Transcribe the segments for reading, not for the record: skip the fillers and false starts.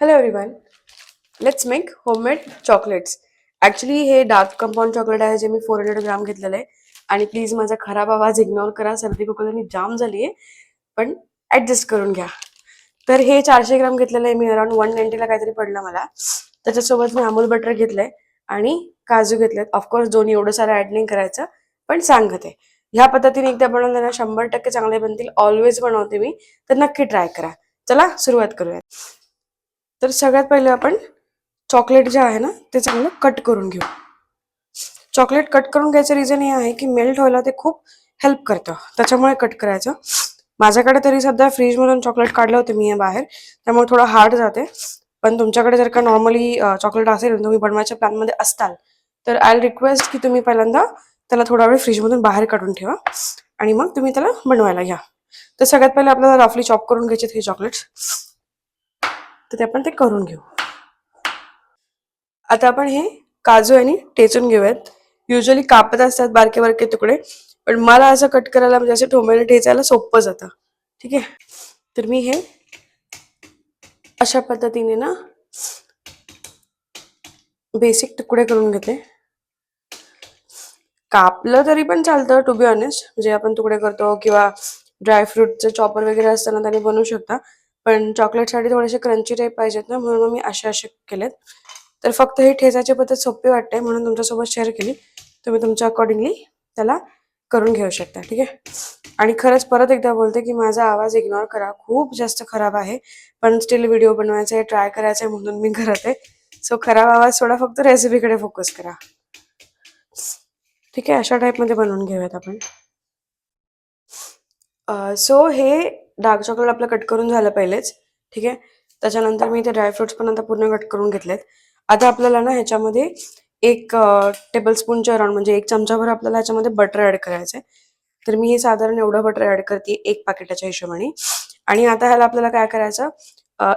Hello everyone. Let's make homemade chocolates. Actually हे dark compound chocolate आहे जे मी 400 ग्राम घेतलेलं आहे. आणि प्लीज माझा खराब आवाज इग्नोर करा, सर्दी खोकल्याने जाम झाली आहे, पण ॲडजस्ट करून घ्या. तर हे 400 ग्राम घेतलेलं आहे मी, अराउंड 190ला काहीतरी पडलं मला. त्याच्यासोबत मी अमूल बटर घेतलंय आणि काजू घेतलेत. ऑफकोर्स दोन्ही एवढं सारं ॲड नाही करायचं, पण सांगते ह्या पद्धतीने एकदा बनवलं ना 100% चांगले बनतील. ऑलवेज बनवते मी, तर नक्की ट्राय करा. चला सुरुवात करूया. तर सगळ्यात पहिले आपण चॉकलेट जे आहे ना ते चांगलं कट करून घेऊ. चॉकलेट कट करून घ्यायचं रिझन हे आहे की मेल्ट व्हायला ते खूप हेल्प करतं, त्याच्यामुळे कट करायचं. माझ्याकडे तरी सध्या फ्रीजमधून चॉकलेट काढलं होतं मी बाहेर, त्यामुळे थोडं हार्ड जाते. पण तुमच्याकडे जर का नॉर्मली चॉकलेट असेल, तुम्ही बनवायच्या प्लॅनमध्ये असताल, तर आय रिक्वेस्ट की तुम्ही पहिल्यांदा त्याला थोडा वेळ फ्रीजमधून बाहेर काढून ठेवा आणि मग तुम्ही त्याला बनवायला घ्या. तर सगळ्यात पहिले आपल्याला रफली चॉप करून घ्यायचे हे चॉकलेट्स, तर ते आपण करून घेऊ. आता आपण हे काजू आणि टेचून घेऊयात. युजली कापत असतात बारके बारके तुकडे, पण मला असं कट करायला म्हणजे असं टोमॅटो ठेचायला सोपं जातं. ठीक आहे, तर मी हे अशा पद्धतीने ना बेसिक तुकडे करून घेते. कापलं तरी पण चालतं टू बी ऑनेस्ट, म्हणजे आपण तुकडे करतो किंवा ड्रायफ्रूटचं चॉपर वगैरे असताना त्याने बनवू शकता. पण चॉकलेटसाठी थोडेसे क्रंची टाईप पाहिजेत ना, म्हणून मी असे केलेत. तर फक्त ही ठेचायची पद्धत सोपी वाटते म्हणून तुमच्यासोबत शेअर केली. तुम्ही तुमच्या अकॉर्डिंगली त्याला करून घेऊ शकता. ठीक आहे, आणि खरंच परत एकदा बोलते की माझा आवाज इग्नोर करा, खूप जास्त खराब आहे, पण स्टील व्हिडिओ बनवायचा आहे, ट्राय करायचा आहे म्हणून मी करत आहे. सो खराब आवाज सोडा, फक्त रेसिपीकडे फोकस करा. ठीक आहे, अशा टाईपमध्ये बनवून घेऊयात आपण. सो हे डार्क चॉकलेट आपलं कट करून झालं पहिलेच. ठीक आहे, त्याच्यानंतर मी ते ड्रायफ्रुट्स पण आता पूर्ण कट करून घेतलेत. आता आपल्याला ना ह्याच्यामध्ये 1 टेबलस्पूनच्या अराउंड म्हणजे 1 चमचाभर आपल्याला ह्याच्यामध्ये बटर ॲड करायचं आहे. तर मी हे साधारण एवढं बटर ॲड करते 1 पाकिटाच्या हिशोबाने. आणि आता ह्याला आपल्याला काय करायचं,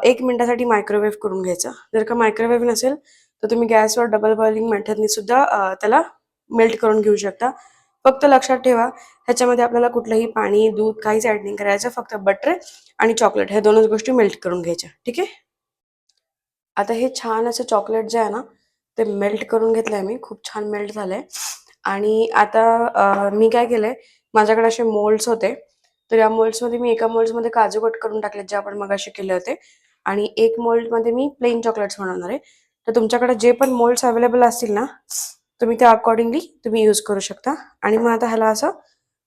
1 मिनिटासाठी मायक्रोवेव्ह करून घ्यायचं. जर का मायक्रोवेव्ह नसेल तर तुम्ही गॅसवर डबल बॉइलिंग मेथडनी सुद्धा त्याला मेल्ट करून घेऊ शकता. फक्त लक्षात ठेवा, ह्याच्यामध्ये आपल्याला कुठलंही पाणी, दूध काहीच ॲड नाही करायचं, फक्त बटर आणि चॉकलेट ह्या दोनच गोष्टी मेल्ट करून घ्यायच्या. ठीक आहे, आता हे छान असं चॉकलेट जे आहे ना ते मेल्ट करून घेतलंय मी, खूप छान मेल्ट झालंय. आणि आता मी काय केलंय, माझ्याकडे असे मोल्ड्स होते, तर या मोल्ड्समध्ये मी एका मोल्ड्समध्ये काजू कट करून टाकलेत जे आपण मगाशी केले होते, आणि एक मोल्डमध्ये मी प्लेन चॉकलेट्स बनवणार आहे. तर तुमच्याकडे जे पण मोल्ड्स अवेलेबल असतील ना, तुम्ही त्या अकॉर्डिंगली तुम्ही यूज करू शकता. आणि मग आता ह्याला असं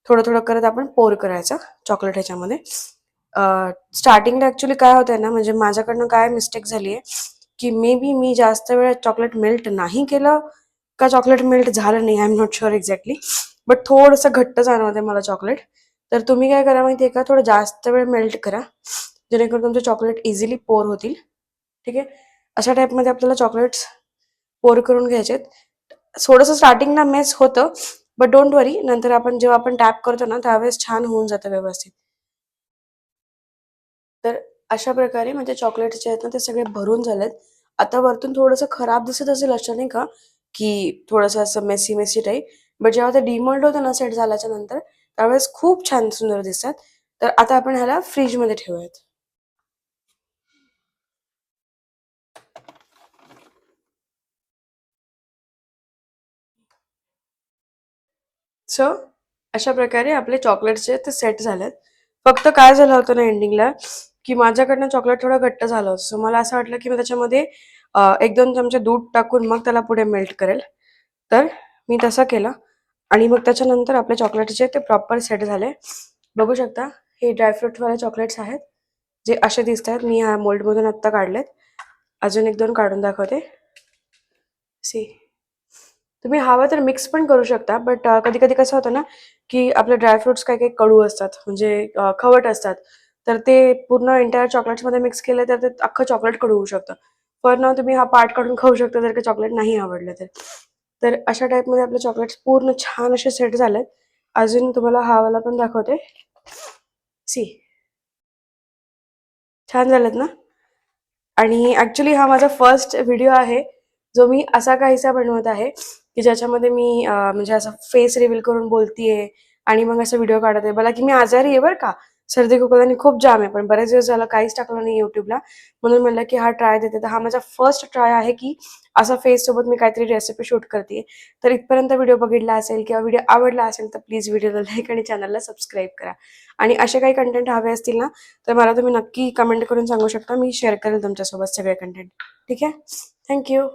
थोडं थोडं करत आपण पोर करायचं चॉकलेट ह्याच्यामध्ये. स्टार्टिंगला ॲक्च्युली काय होतंय ना, म्हणजे माझ्याकडनं काय मिस्टेक झाली आहे की मे बी मी जास्त वेळ चॉकलेट मेल्ट नाही केलं का चॉकलेट मेल्ट झालं नाही, I am not sure exactly, but थोडंसं घट्ट जाणवते मला चॉकलेट. तर तुम्ही काय करा माहिती आहे का, थोडं जास्त वेळ मेल्ट करा, जेणेकरून तुमचे चॉकलेट इझिली पोर होतील. ठीक आहे, अशा टाईपमध्ये आपल्याला चॉकलेट्स पोर करून घ्यायचे. थोडंसं स्टार्टिंगला मेस होतं, बट डोंट वरी, नंतर आपण जेव्हा आपण टॅप करतो ना त्यावेळेस छान होऊन जातं व्यवस्थित. तर अशा प्रकारे म्हणजे चॉकलेट्स जे आहेत ना ते सगळे भरून झालेत. आता वरतून थोडंसं खराब दिसत असेल असं नाही का, की थोडंसं असं मेसी मेसी टाईप, बट जेव्हा ते डिमोल्ड होतं ना सेट झाल्याच्या नंतर, त्यावेळेस खूप छान सुंदर दिसतात. तर आता आपण ह्याला फ्रीजमध्ये ठेवूयात. सो अशा प्रकारे आपले चॉकलेट्स जे आहेत ते सेट झालेत. फक्त काय झालं होतं ना एंडिंगला, की माझ्याकडनं चॉकलेट थोडं घट्ट झालं होतं. सो मला असं वाटलं की मी त्याच्यामध्ये 1-2 चमचे दूध टाकून मग त्याला पुढे मेल्ट करेल. तर मी तसं केलं आणि मग त्याच्यानंतर आपले चॉकलेट्स जे ते प्रॉपर सेट झाले. बघू शकता, हे ड्रायफ्रूटवाले चॉकलेट्स आहेत जे असे दिसत आहेत. मी ह्या मोल्डमधून आत्ता काढलेत. अजून 1-2 काढून दाखवते. सी, तुम्ही हवं तर मिक्स पण करू शकता, बट कधी कधी कसं होतं ना की आपले ड्रायफ्रुट्स काही काही कडू असतात, म्हणजे खवट असतात. तर ते पूर्ण एंटायर चॉकलेट्समध्ये मिक्स केलं तर ते अख्खं चॉकलेट कडू होऊ शकतं. पण ना तुम्ही हा पार्ट काढून खाऊ शकता जर का चॉकलेट नाही आवडलं तर. तर अशा टाईपमध्ये आपले चॉकलेट्स पूर्ण छान असे सेट झालेत. अजून तुम्हाला हा वाला पण दाखवते. सी, छान झालेत ना. आणि ॲक्च्युली हा माझा फर्स्ट व्हिडिओ आहे जो मी असा काहीसा बनवत आहे की ज्याच्यामध्ये मी म्हणजे असं फेस रिव्हील करून बोलतीये आणि मग असं व्हिडिओ काढत आहे. मला की मी आजारी आहे बरं का, सर्दी खोकल्याने खूप जाम आहे, पण बरेच दिवस झालं काहीच टाकलं नाही युट्यूबला, म्हणून म्हणलं की हा ट्राय देते. तर हा माझा फर्स्ट ट्राय आहे की असा फेस सोबत मी काहीतरी रेसिपी शूट करते. तर इथपर्यंत व्हिडिओ बघितला असेल किंवा व्हिडिओ आवडला असेल तर प्लीज व्हिडिओला लाईक आणि चॅनलला सबस्क्राईब करा. आणि असे काही कंटेंट हवे असतील ना तर मला तुम्ही नक्की कमेंट करून सांगू शकता, मी शेअर करेल तुमच्यासोबत सगळे कंटेंट. ठीक आहे, थँक्यू.